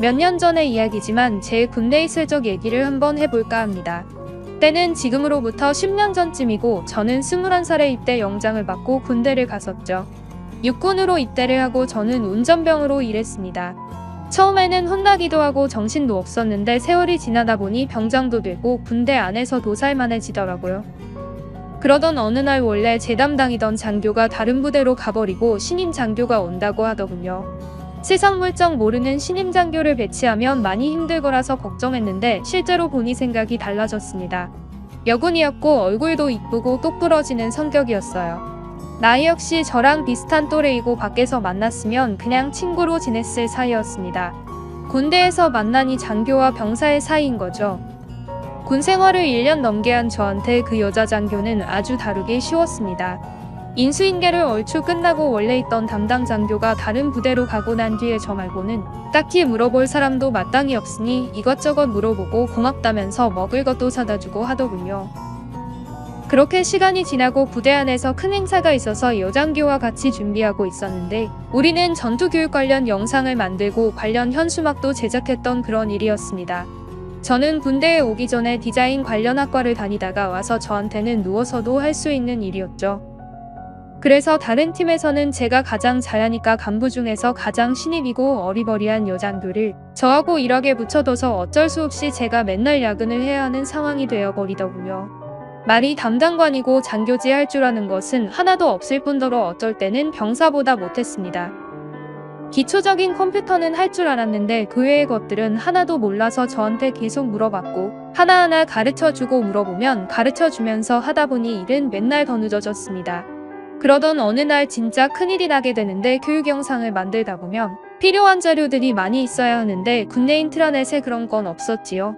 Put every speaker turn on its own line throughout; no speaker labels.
몇 년 전의 이야기지만 제 군대 있을 적 얘기를 한번 해볼까 합니다. 때는 지금으로부터 10년 전쯤이고 저는 21살에 입대 영장을 받고 군대를 갔었죠. 육군으로 입대를 하고 저는 운전병으로 일했습니다. 처음에는 혼나기도 하고 정신도 없었는데 세월이 지나다 보니 병장도 되고 군대 안에서도 살만해지더라고요. 그러던 어느 날 원래 제 담당이던 장교가 다른 부대로 가버리고 신임 장교가 온다고 하더군요. 세상 물정 모르는 신임 장교를 배치하면 많이 힘들 거라서 걱정했는데 실제로 보니 생각이 달라졌습니다. 여군이었고 얼굴도 이쁘고 똑부러지는 성격이었어요. 나이 역시 저랑 비슷한 또래이고 밖에서 만났으면 그냥 친구로 지냈을 사이였습니다. 군대에서 만나니 장교와 병사의 사이인 거죠. 군 생활을 1년 넘게 한 저한테 그 여자 장교는 아주 다루기 쉬웠습니다. 인수인계를 얼추 끝나고 원래 있던 담당 장교가 다른 부대로 가고 난 뒤에 저 말고는 딱히 물어볼 사람도 마땅히 없으니 이것저것 물어보고 고맙다면서 먹을 것도 사다 주고 하더군요. 그렇게 시간이 지나고 부대 안에서 큰 행사가 있어서 여장교와 같이 준비하고 있었는데 우리는 전투교육 관련 영상을 만들고 관련 현수막도 제작했던 그런 일이었습니다. 저는 군대에 오기 전에 디자인 관련 학과를 다니다가 와서 저한테는 누워서도 할 수 있는 일이었죠. 그래서 다른 팀에서는 제가 가장 잘하니까 간부 중에서 가장 신입이고 어리버리한 여장교를 저하고 일하게 붙여둬서 어쩔 수 없이 제가 맨날 야근을 해야 하는 상황이 되어버리더군요. 말이 담당관이고 장교지 할 줄 아는 것은 하나도 없을 뿐더러 어쩔 때는 병사보다 못했습니다. 기초적인 컴퓨터는 할 줄 알았는데 그 외의 것들은 하나도 몰라서 저한테 계속 물어봤고 하나하나 가르쳐주고 물어보면 가르쳐주면서 하다 보니 일은 맨날 더 늦어졌습니다. 그러던 어느 날 진짜 큰일이 나게 되는데 교육 영상을 만들다 보면 필요한 자료들이 많이 있어야 하는데 군내 인트라넷에 그런 건 없었지요.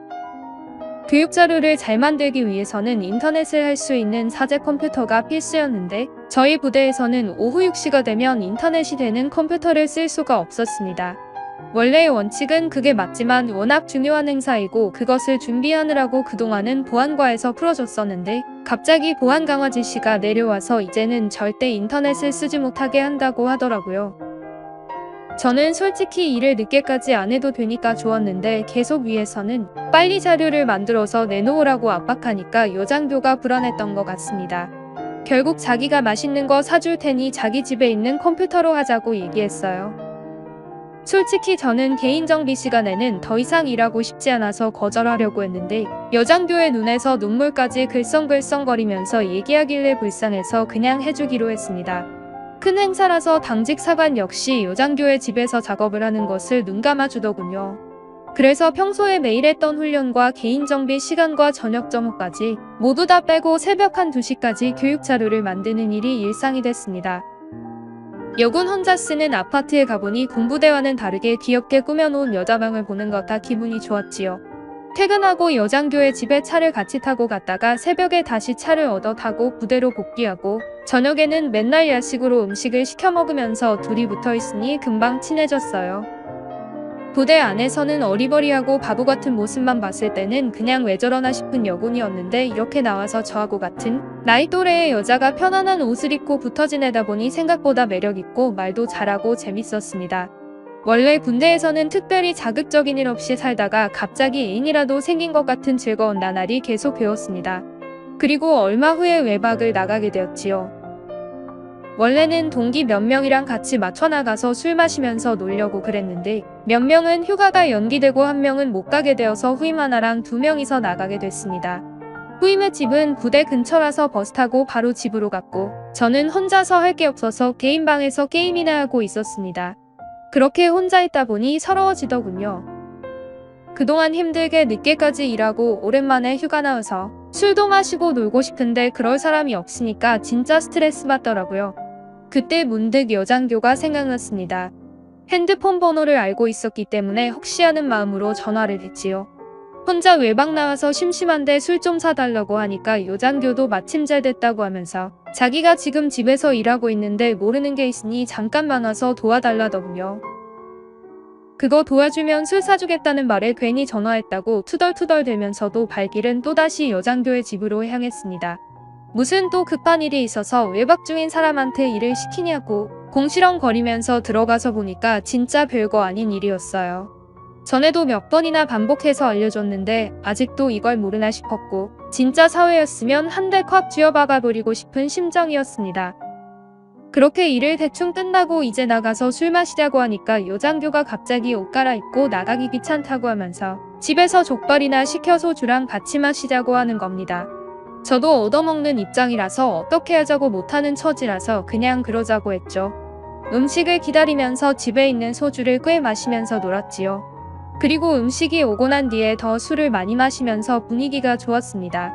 교육 자료를 잘 만들기 위해서는 인터넷을 할 수 있는 사제 컴퓨터가 필수였는데 저희 부대에서는 오후 6시가 되면 인터넷이 되는 컴퓨터를 쓸 수가 없었습니다. 원래의 원칙은 그게 맞지만 워낙 중요한 행사이고 그것을 준비하느라고 그동안은 보안과에서 풀어줬었는데 갑자기 보안 강화 지시가 내려와서 이제는 절대 인터넷을 쓰지 못하게 한다고 하더라고요. 저는 솔직히 일을 늦게까지 안 해도 되니까 좋았는데 계속 위에서는 빨리 자료를 만들어서 내놓으라고 압박하니까 여장교가 불안했던 것 같습니다. 결국 자기가 맛있는 거 사줄 테니 자기 집에 있는 컴퓨터로 하자고 얘기했어요. 솔직히 저는 개인정비 시간에는 더 이상 일하고 싶지 않아서 거절하려고 했는데 여장교의 눈에서 눈물까지 글썽글썽거리면서 얘기하길래 불쌍해서 그냥 해주기로 했습니다. 큰 행사라서 당직 사관 역시 여장교의 집에서 작업을 하는 것을 눈감아 주더군요. 그래서 평소에 매일 했던 훈련과 개인정비 시간과 저녁 점호까지 모두 다 빼고 새벽 1, 2시까지 교육 자료를 만드는 일이 일상이 됐습니다. 여군 혼자 쓰는 아파트에 가보니 군부대와는 다르게 귀엽게 꾸며놓은 여자방을 보는 것 같아 기분이 좋았지요. 퇴근하고 여장교의 집에 차를 같이 타고 갔다가 새벽에 다시 차를 얻어 타고 부대로 복귀하고 저녁에는 맨날 야식으로 음식을 시켜 먹으면서 둘이 붙어 있으니 금방 친해졌어요. 부대 안에서는 어리버리하고 바보 같은 모습만 봤을 때는 그냥 왜 저러나 싶은 여군이었는데 이렇게 나와서 저하고 같은 나이 또래의 여자가 편안한 옷을 입고 붙어 지내다 보니 생각보다 매력있고 말도 잘하고 재밌었습니다. 원래 군대에서는 특별히 자극적인 일 없이 살다가 갑자기 애인이라도 생긴 것 같은 즐거운 나날이 계속 배웠습니다. 그리고 얼마 후에 외박을 나가게 되었지요. 원래는 동기 몇 명이랑 같이 맞춰 나가서 술 마시면서 놀려고 그랬는데 몇 명은 휴가가 연기되고 한 명은 못 가게 되어서 후임 하나랑 2명이서 나가게 됐습니다. 후임의 집은 부대 근처라서 버스 타고 바로 집으로 갔고 저는 혼자서 할 게 없어서 개인 방에서 게임이나 하고 있었습니다. 그렇게 혼자 있다 보니 서러워지더군요. 그동안 힘들게 늦게까지 일하고 오랜만에 휴가 나와서 술도 마시고 놀고 싶은데 그럴 사람이 없으니까 진짜 스트레스 받더라고요. 그때 문득 여장교가 생각났습니다. 핸드폰 번호를 알고 있었기 때문에 혹시 하는 마음으로 전화를 했지요. 혼자 외박 나와서 심심한데 술 좀 사달라고 하니까 여장교도 마침 잘 됐다고 하면서 자기가 지금 집에서 일하고 있는데 모르는 게 있으니 잠깐만 와서 도와달라더군요. 그거 도와주면 술 사주겠다는 말에 괜히 전화했다고 투덜투덜대면서도 발길은 또다시 여장교의 집으로 향했습니다. 무슨 또 급한 일이 있어서 외박 중인 사람한테 일을 시키냐고 공시렁거리면서 들어가서 보니까 진짜 별거 아닌 일이었어요. 전에도 몇 번이나 반복해서 알려줬는데 아직도 이걸 모르나 싶었고 진짜 사회였으면 한 대 콱 쥐어박아버리고 싶은 심정이었습니다. 그렇게 일을 대충 끝나고 이제 나가서 술 마시자고 하니까 여장교가 갑자기 옷 갈아입고 나가기 귀찮다고 하면서 집에서 족발이나 시켜 소주랑 같이 마시자고 하는 겁니다. 저도 얻어먹는 입장이라서 어떻게 하자고 못하는 처지라서 그냥 그러자고 했죠. 음식을 기다리면서 집에 있는 소주를 꽤 마시면서 놀았지요. 그리고 음식이 오고 난 뒤에 더 술을 많이 마시면서 분위기가 좋았습니다.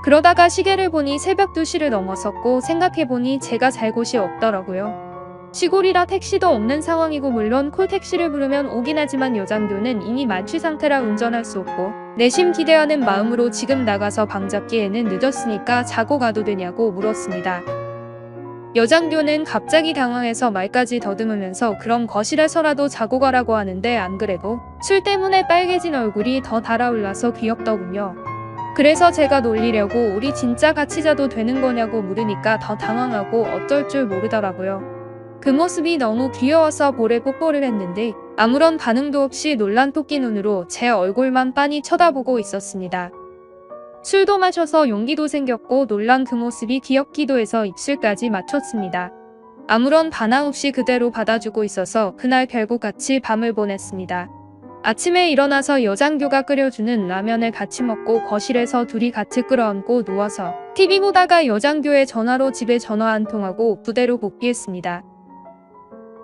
그러다가 시계를 보니 새벽 2시를 넘었었고 생각해보니 제가 잘 곳이 없더라고요. 시골이라 택시도 없는 상황이고 물론 콜택시를 부르면 오긴 하지만 여장교는 이미 만취 상태라 운전할 수 없고 내심 기대하는 마음으로 지금 나가서 방 잡기에는 늦었으니까 자고 가도 되냐고 물었습니다. 여장교는 갑자기 당황해서 말까지 더듬으면서 그럼 거실에서라도 자고 가라고 하는데 안 그래도 술 때문에 빨개진 얼굴이 더 달아올라서 귀엽더군요. 그래서 제가 놀리려고 우리 진짜 같이 자도 되는 거냐고 물으니까 더 당황하고 어쩔 줄 모르더라고요. 그 모습이 너무 귀여워서 볼에 뽀뽀를 했는데 아무런 반응도 없이 놀란 토끼 눈으로 제 얼굴만 빤히 쳐다보고 있었습니다. 술도 마셔서 용기도 생겼고 놀란 그 모습이 귀엽기도 해서 입술까지 맞췄습니다. 아무런 반항 없이 그대로 받아주고 있어서 그날 결국 같이 밤을 보냈습니다. 아침에 일어나서 여장교가 끓여주는 라면을 같이 먹고 거실에서 둘이 같이 끌어안고 누워서 TV 보다가 여장교의 전화로 집에 전화 한 통하고 부대로 복귀했습니다.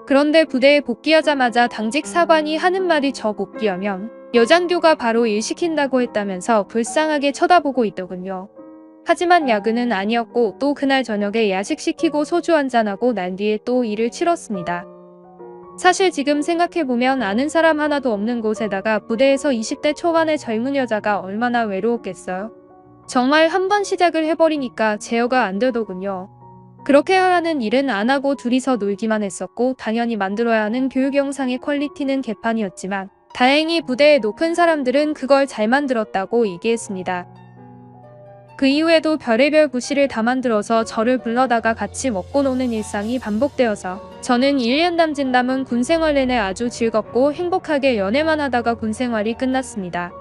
그런데 부대에 복귀하자마자 당직 사관이 하는 말이 저 복귀하면 여장교가 바로 일 시킨다고 했다면서 불쌍하게 쳐다보고 있더군요. 하지만 야근은 아니었고 또 그날 저녁에 야식 시키고 소주 한잔하고 난 뒤에 또 일을 치렀습니다. 사실 지금 생각해보면 아는 사람 하나도 없는 곳에다가 부대에서 20대 초반의 젊은 여자가 얼마나 외로웠겠어요. 정말 한번 시작을 해버리니까 제어가 안 되더군요. 그렇게 하라는 일은 안 하고 둘이서 놀기만 했었고 당연히 만들어야 하는 교육 영상의 퀄리티는 개판이었지만 다행히 부대의 높은 사람들은 그걸 잘 만들었다고 얘기했습니다. 그 이후에도 별의별 구실을 다 만들어서 저를 불러다가 같이 먹고 노는 일상이 반복되어서 저는 1년 남짓 남은 군생활 내내 아주 즐겁고 행복하게 연애만 하다가 군생활이 끝났습니다.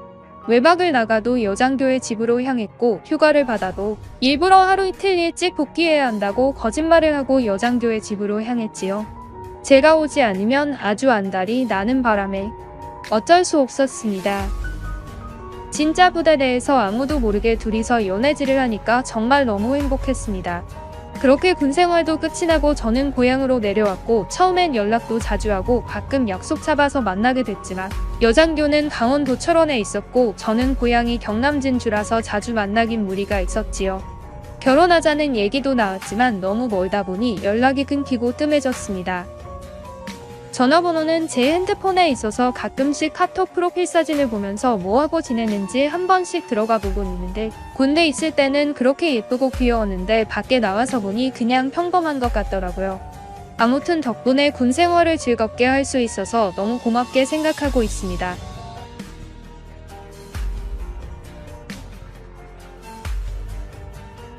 외박을 나가도 여장교의 집으로 향했고 휴가를 받아도 일부러 하루 이틀 일찍 복귀해야 한다고 거짓말을 하고 여장교의 집으로 향했지요. 제가 오지 않으면 아주 안달이 나는 바람에 어쩔 수 없었습니다. 진짜 부대 내에서 아무도 모르게 둘이서 연애질을 하니까 정말 너무 행복했습니다. 그렇게 군생활도 끝이 나고 저는 고향으로 내려왔고 처음엔 연락도 자주 하고 가끔 약속 잡아서 만나게 됐지만 여장교는 강원도 철원에 있었고 저는 고향이 경남 진주라서 자주 만나긴 무리가 있었지요. 결혼하자는 얘기도 나왔지만 너무 멀다 보니 연락이 끊기고 뜸해졌습니다. 전화번호는 제 핸드폰에 있어서 가끔씩 카톡 프로필 사진을 보면서 뭐하고 지내는지 한 번씩 들어가 보곤 있는데 군대 있을 때는 그렇게 예쁘고 귀여웠는데 밖에 나와서 보니 그냥 평범한 것 같더라고요. 아무튼 덕분에 군 생활을 즐겁게 할 수 있어서 너무 고맙게 생각하고 있습니다.